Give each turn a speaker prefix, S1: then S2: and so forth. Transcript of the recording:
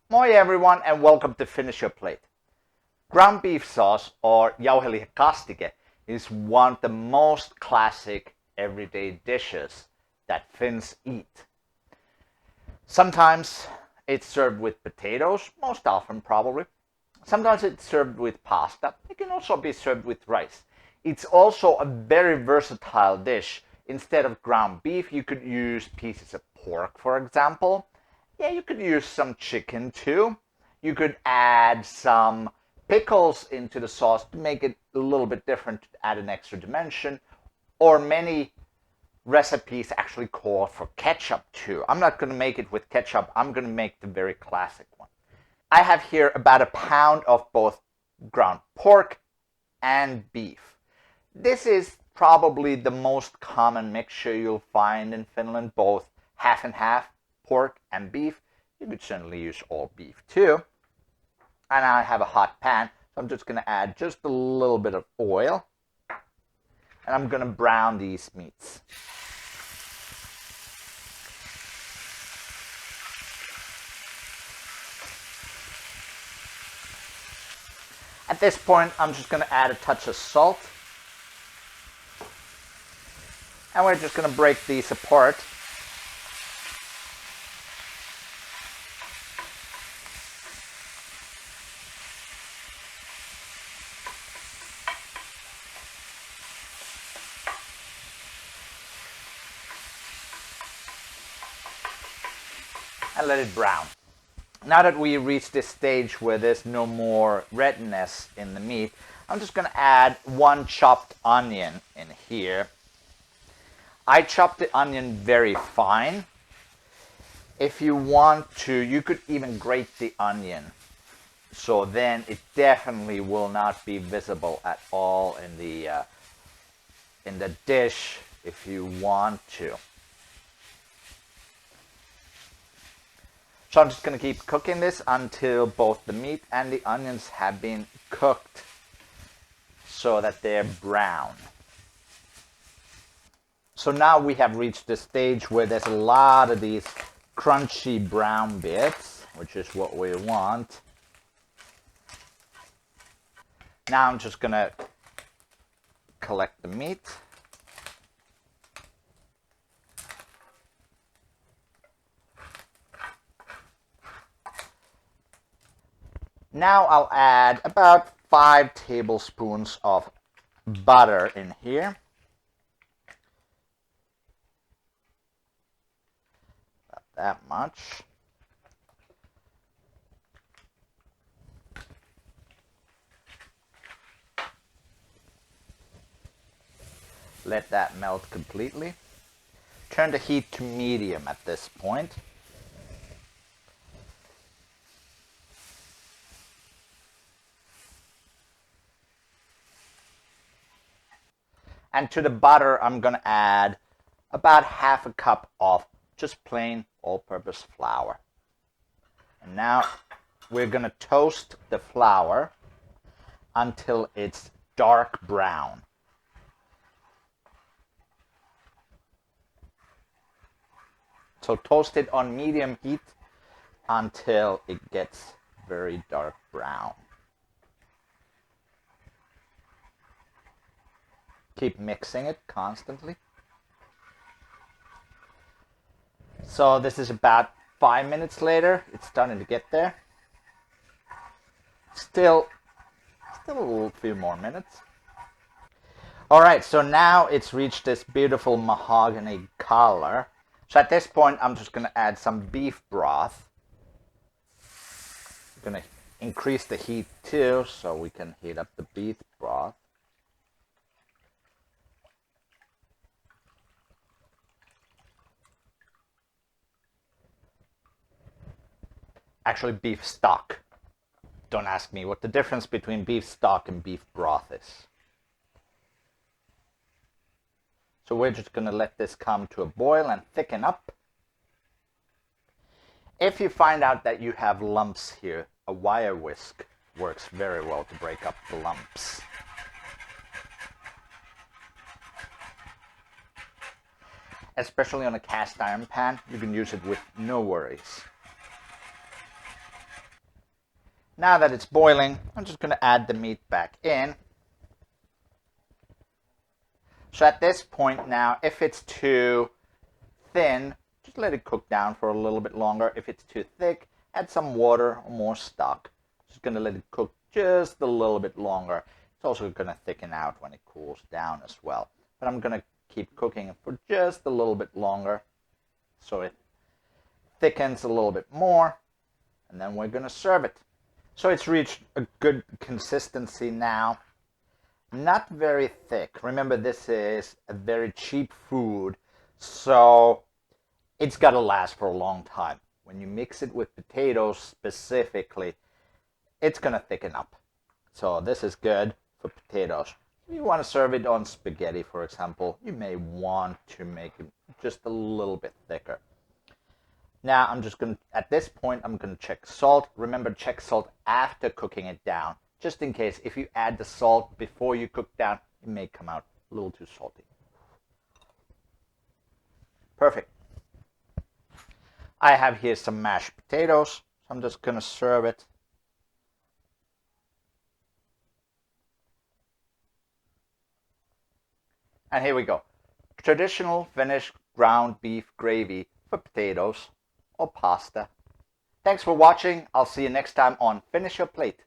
S1: Moi everyone and welcome to Finish Your Plate. Ground beef sauce or Jauhelihakastike is one of the most classic everyday dishes that Finns eat. Sometimes it's served with potatoes, most often probably. Sometimes it's served with pasta. It can also be served with rice. It's also a very versatile dish. Instead of ground beef, you could use pieces of pork, for example. Yeah, you could use some chicken too. You could add some pickles into the sauce to make it a little bit different, to add an extra dimension. Or many recipes actually call for ketchup too. I'm not going to make it with ketchup. I'm going to make the very classic one. I have here about a pound of both ground pork and beef. This is probably the most common mixture you'll find in Finland, both half and half, pork and beef. You could certainly use all beef too. And I have a hot pan, so I'm just going to add just a little bit of oil. And I'm going to brown these meats. At this point, I'm just going to add a touch of salt. And we're just going to break these apart. And let it brown. Now that we reach this stage where there's no more redness in the meat, I'm just going to add one chopped onion in here. I chopped the onion very fine. If you want to, you could even grate the onion. So then it definitely will not be visible at all in the dish if you want to. So I'm just going to keep cooking this until both the meat and the onions have been cooked so that they're brown. So now we have reached the stage where there's a lot of these crunchy brown bits, which is what we want. Now I'm just going to collect the meat. Now I'll add about 5 tablespoons of butter in here. About that much. Let that melt completely. Turn the heat to medium at this point. And to the butter, I'm going to add about half a cup of just plain all-purpose flour. And now we're going to toast the flour until it's dark brown. So toast it on medium heat until it gets very dark brown. Keep mixing it constantly. So this is about 5 minutes later. It's starting to get there. Still a few more minutes. Alright, so now it's reached this beautiful mahogany color. So at this point, I'm just going to add some beef broth. I'm going to increase the heat too, so we can heat up the beef broth. Actually, beef stock. Don't ask me what the difference between beef stock and beef broth is. So we're just going to let this come to a boil and thicken up. If you find out that you have lumps here, a wire whisk works very well to break up the lumps. Especially on a cast iron pan, you can use it with no worries. Now that it's boiling, I'm just going to add the meat back in. So at this point now, if it's too thin, just let it cook down for a little bit longer. If it's too thick, add some water or more stock. Just going to let it cook just a little bit longer. It's also going to thicken out when it cools down as well. But I'm going to keep cooking it for just a little bit longer so it thickens a little bit more, and then we're going to serve it. So it's reached a good consistency now. Not very thick. Remember, this is a very cheap food, so it's got to last for a long time. When you mix it with potatoes specifically, it's going to thicken up. So this is good for potatoes. If you want to serve it on spaghetti, for example, you may want to make it just a little bit thicker. Now I'm just going to, at this point, I'm going to check salt. Remember, check salt after cooking it down. Just in case, if you add the salt before you cook down, it may come out a little too salty. Perfect. I have here some mashed potatoes, so I'm just going to serve it. And here we go. Traditional Finnish ground beef gravy for potatoes or pasta. Thanks for watching. I'll see you next time on Finish Your Plate.